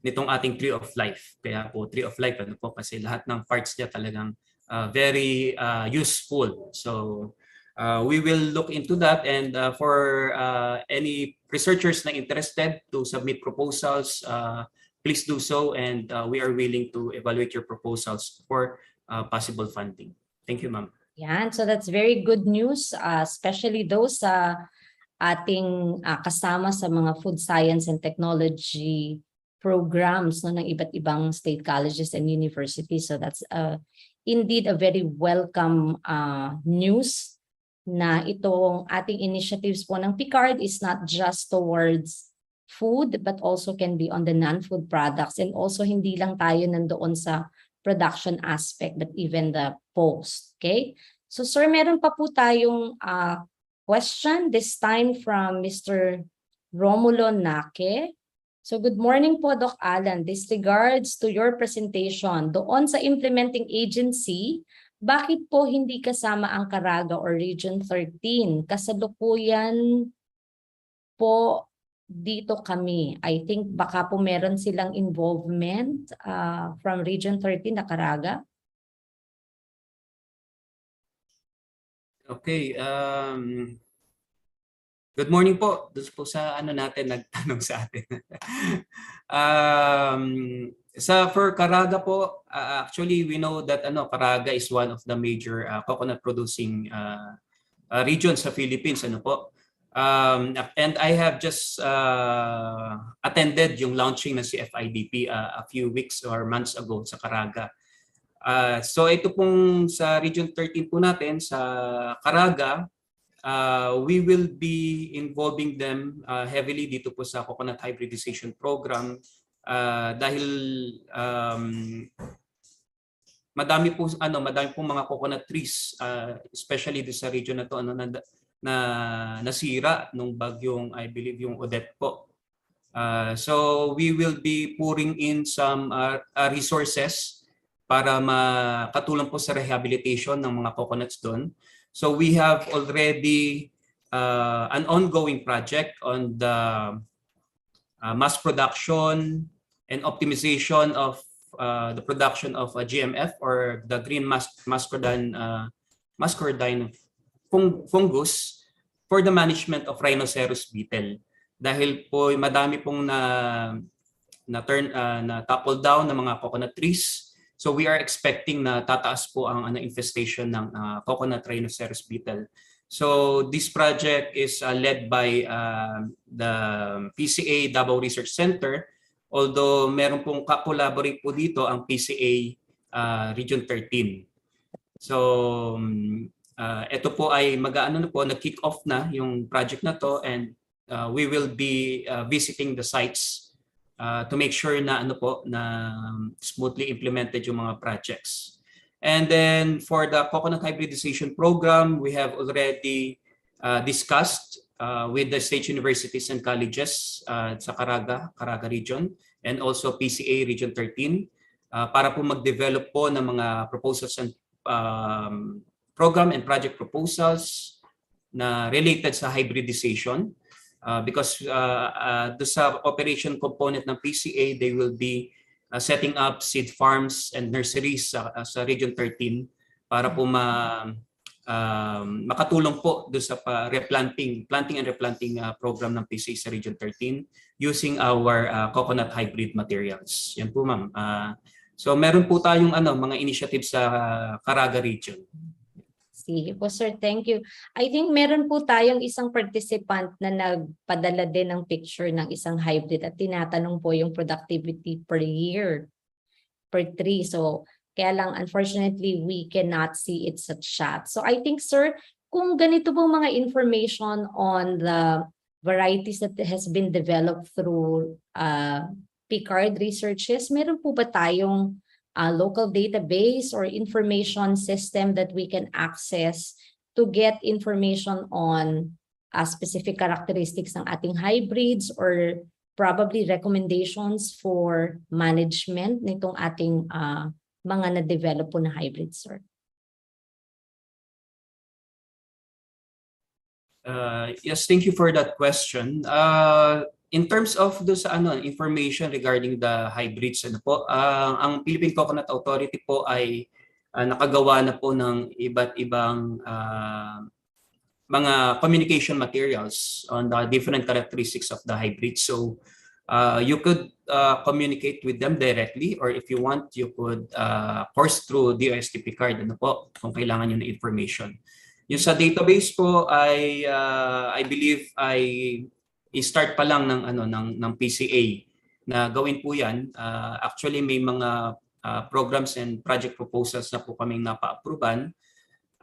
nitong ating tree of life. Kaya po tree of life kasi lahat ng parts niya talagang very useful. So we will look into that, and for any researchers na interested to submit proposals, please do so, and we are willing to evaluate your proposals for possible funding. Thank you, ma'am. Yan, so that's very good news, especially those ating kasama sa mga food science and technology programs ng iba't ibang state colleges and universities. So that's indeed a very welcome news na itong ating initiatives po ng Picard is not just towards food but also can be on the non-food products, and also hindi lang tayo nandoon sa production aspect but even the post. Okay? So sir, meron pa po tayong question, this time from Mr. Romulo Nake. So good morning po, Doc Alan. This regards to your presentation. Doon sa implementing agency, bakit po hindi kasama ang Caraga or Region 13? Kasalukuyan po dito kami. I think baka po meron silang involvement from Region 13 na Caraga. Okay. Good morning po. Doon po sa natin nagtanong sa atin. For Caraga po, actually we know that Caraga is one of the major coconut producing regions sa Philippines. And I have just attended yung launching ng CFIDP a few weeks or months ago sa Caraga. So ito pong sa Region 13 po natin, sa Caraga, we will be involving them heavily dito po sa coconut hybridization program dahil madami pong mga coconut trees, especially dito sa region na to na nasira nung bagyong, I believe, yung Odette po. So we will be pouring in some resources para makatulong po sa rehabilitation ng mga coconuts doon. So we have already an ongoing project on the mass production and optimization of the production of GMF, or the green muscardine fungus, for the management of rhinoceros beetle. Dahil po madami pong na topple down ng mga coconut trees. So we are expecting na tataas po ang infestation ng coconut rhinoceros beetle. So this project is led by the PCA Davao Research Center Although meron pong ka-collaborate po dito ang PCA Region 13. So ito po ay nag-kick off na yung project na to, and we will be visiting the sites to make sure na na smoothly implemented yung mga projects. And then for the coconut hybridization program, we have already discussed with the state universities and colleges sa Caraga region, and also PCA Region 13 para po mag-develop po ng mga proposals and program and project proposals na related sa hybridization. Because do sa operation component ng PCA, they will be setting up seed farms and nurseries sa Region 13 para po makatulong po do sa planting and replanting program ng PCA sa Region 13 using our coconut hybrid materials. Yan po, ma'am. So meron po tayong mga initiatives sa Caraga region. Sige po, sir. Thank you. I think meron po tayong isang participant na nagpadala din ng picture ng isang hybrid at tinatanong po yung productivity per year, per tree. So, kaya lang, unfortunately, we cannot see it sa chat. So, I think, sir, kung ganito po mga information on the varieties that has been developed through PCARD researches, meron po ba tayong local database or information system that we can access to get information on specific characteristics ng ating hybrids, or probably recommendations for management nitong ating mga na-develop po na hybrids, sir? Yes, thank you for that question. In terms of information regarding the hybrids, ang Philippine Coconut Authority po ay nakagawa na po ng iba't ibang mga communication materials on the different characteristics of the hybrid. So you could communicate with them directly, or if you want, you could course through DOST PCARD kung kailangan nyo na information. Yung sa database po ay I believe ay i-start pa lang ng PCA na gawin po yan. Actually may mga programs and project proposals na po kaming napa-approvean,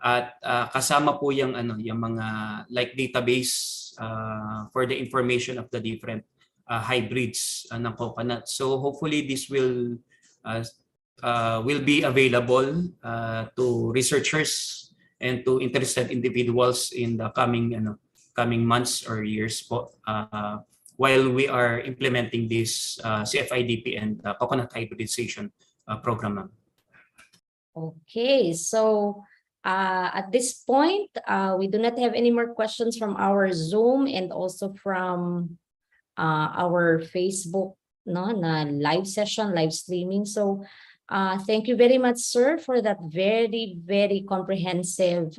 at kasama po yung mga like database for the information of the different hybrids ng coconut. So hopefully this will be available to researchers and to interested individuals in the coming months or years po, while we are implementing this CFIDP and coconut hybridization program. Okay, so at this point, we do not have any more questions from our Zoom and also from our Facebook na live session, live streaming. So thank you very much, sir, for that very, very comprehensive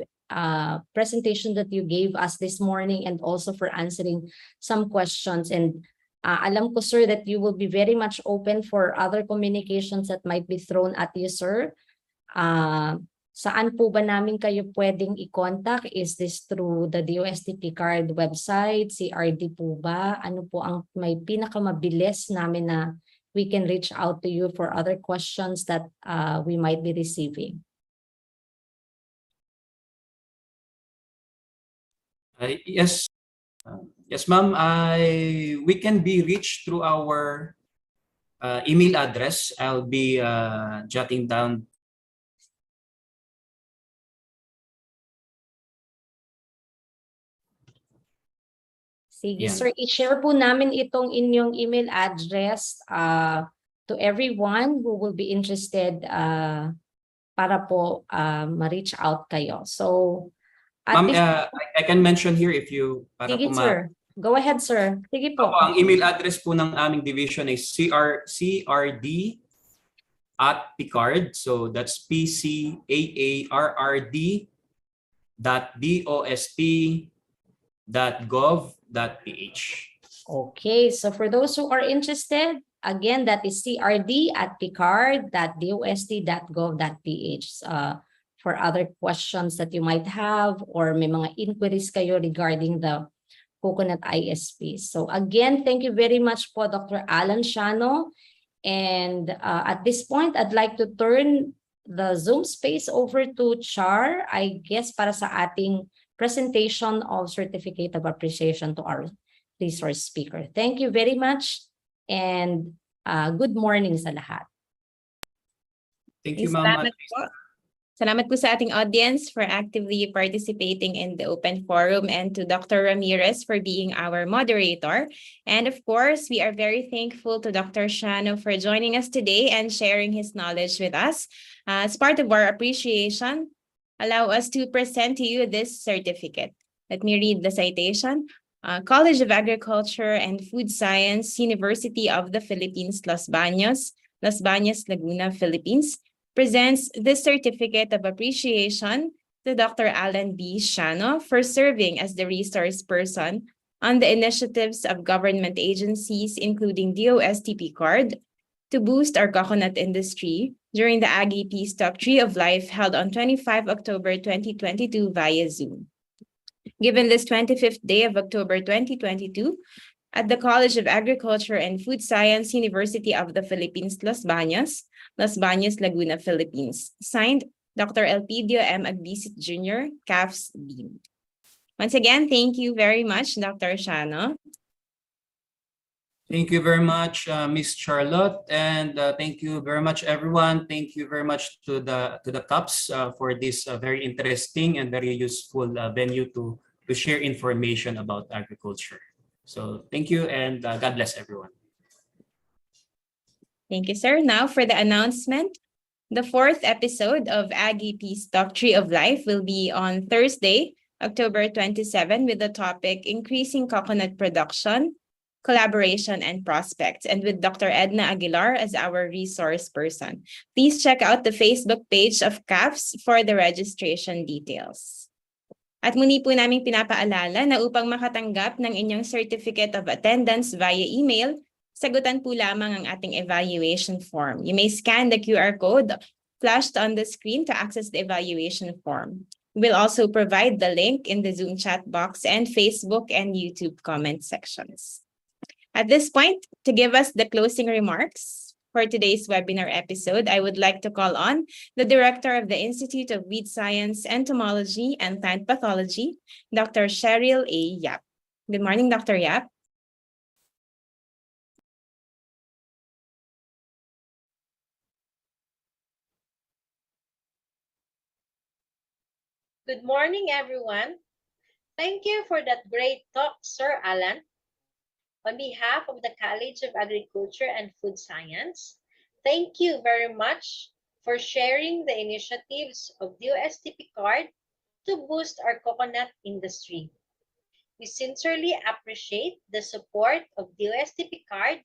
presentation that you gave us this morning, and also for answering some questions. And alam ko, sir, that you will be very much open for other communications that might be thrown at you, sir. Saan po ba namin kayo pwedeng i-contact? Is this through the DOST PCARD website, CRD po ba? Ano po ang may pinakamabilis namin na we can reach out to you for other questions that we might be receiving? Yes, ma'am. We can be reached through our email address. I'll be jotting down. Sige, sir, i-share po namin itong inyong email address to everyone who will be interested para po ma-reach out kayo. So, ma'am, I can mention here if you... Sige, sir. Go ahead, sir. Sige po. Ang email address po ng aming division is crd@picard. So that's pcaard.dost.gov.ph. Okay, so for those who are interested, again, that is crd@picard.dost.gov.ph. For other questions that you might have, or may mga inquiries kayo regarding the coconut ISP. So again, thank you very much po, Dr. Alan Shano. And at this point, I'd like to turn the Zoom space over to Char, I guess, para sa ating presentation of Certificate of Appreciation to our resource speaker. Thank you very much, and good morning sa lahat. Thank you, Ma'am. Salamat po. Salamat po sa ating audience for actively participating in the open forum, and to Dr. Ramirez for being our moderator. And of course, we are very thankful to Dr. Shano for joining us today and sharing his knowledge with us. As part of our appreciation, allow us to present to you this certificate. Let me read the citation. College of Agriculture and Food Science, University of the Philippines, Los Baños, Laguna, Philippines, presents this certificate of appreciation to Dr. Alan B. Shano for serving as the resource person on the initiatives of government agencies, including DOSTP card, to boost our coconut industry during the Aggie Peace Talk Tree of Life held on 25 October 2022 via Zoom. Given this 25th day of October 2022, at the College of Agriculture and Food Science, University of the Philippines, Los Baños, Laguna, Philippines. Signed, Dr. Elpidio M. Agbisit Jr., CAFS Dean. Once again, thank you very much, Dr. Shano. Thank you very much, Ms. Charlotte, and thank you very much, everyone. Thank you very much to the CUPS for this very interesting and very useful venue to share information about agriculture. So thank you, and God bless everyone. Thank you, sir. Now for the announcement. The 4th episode of Aggie Peace Talk Tree of Life will be on Thursday, October 27, with the topic Increasing Coconut Production, Collaboration, and Prospects, and with Dr. Edna Aguilar as our resource person. Please check out the Facebook page of CAFS for the registration details. At muli po naming pinapaalala na upang makatanggap ng inyong Certificate of Attendance via email, sagutan po lamang ang ating evaluation form. You may scan the QR code flashed on the screen to access the evaluation form. We'll also provide the link in the Zoom chat box and Facebook and YouTube comment sections. At this point, to give us the closing remarks for today's webinar episode, I would like to call on the Director of the Institute of Weed Science, Entomology, and Plant Pathology, Dr. Cheryl A. Yap. Good morning, Dr. Yap. Good morning, everyone. Thank you for that great talk, Sir Alan. On behalf of the College of Agriculture and Food Science, thank you very much for sharing the initiatives of DOSTP card to boost our coconut industry. We sincerely appreciate the support of DOSTP card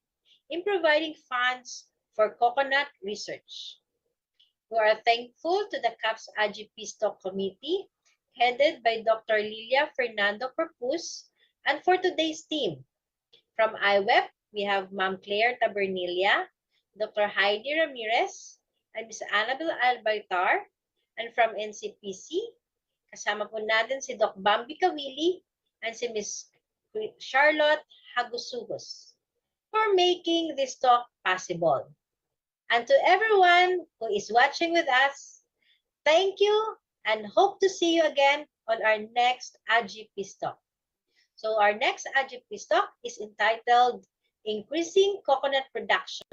in providing funds for coconut research. We are thankful to the CAPS AGP Stock Committee, headed by Dr. Lilia Fernando Corpus, and for today's team. From IWEP, we have Ma'am Claire Tabernilia, Dr. Heidi Ramirez, and Ms. Annabel Albaytar. And from NCPC, kasama po natin si Doc Bambi Kawili and si Ms. Charlotte Hagusugos for making this talk possible. And to everyone who is watching with us, thank you and hope to see you again on our next AGP Talk. So our next AGP Talk is entitled Increasing Coconut Production,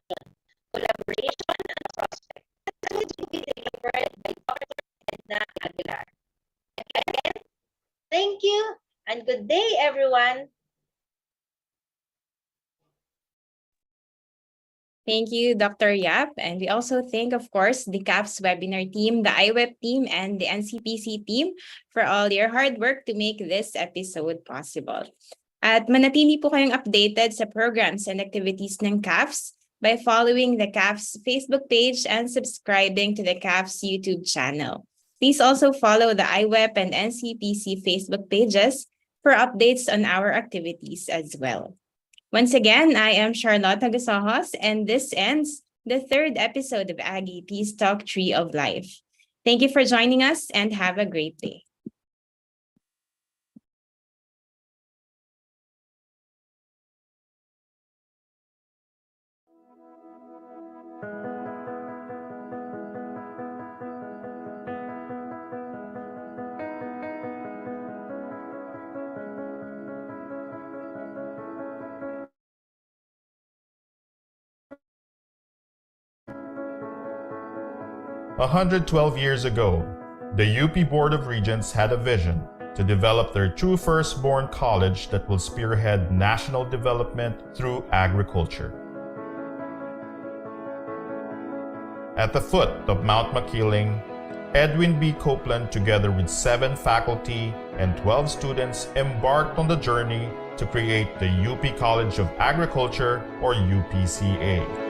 Collaboration, and Prospect. This will be delivered by Dr. Edna Aguilar. Again, thank you and good day, everyone. Thank you, Dr. Yap. And we also thank, of course, the CAPS webinar team, the IWEP team, and the NCPC team for all your hard work to make this episode possible. At manatili po kayong updated sa programs and activities ng CAPS by following the CAPS Facebook page and subscribing to the CAPS YouTube channel. Please also follow the IWEP and NCPC Facebook pages for updates on our activities as well. Once again, I am Charlotte Hagusahos, and this ends the 3rd episode of Aggie Peace Talk Tree of Life. Thank you for joining us and have a great day. 112 years ago, the UP Board of Regents had a vision to develop their true firstborn college that will spearhead national development through agriculture. At the foot of Mount Makiling, Edwin B. Copeland, together with 7 faculty and 12 students, embarked on the journey to create the UP College of Agriculture, or UPCA.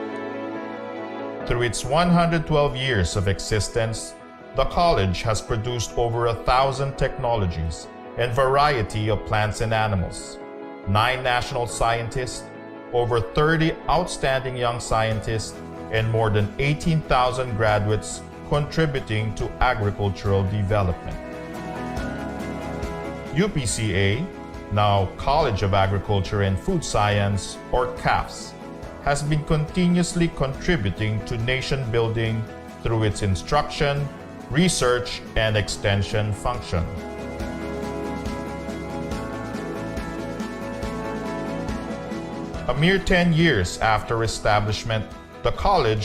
Through its 112 years of existence, the college has produced over 1,000 technologies and variety of plants and animals, 9 national scientists, over 30 outstanding young scientists, and more than 18,000 graduates contributing to agricultural development. UPCA, now College of Agriculture and Food Science, or CAFS, has been continuously contributing to nation building through its instruction, research, and extension function. A mere 10 years after establishment, the college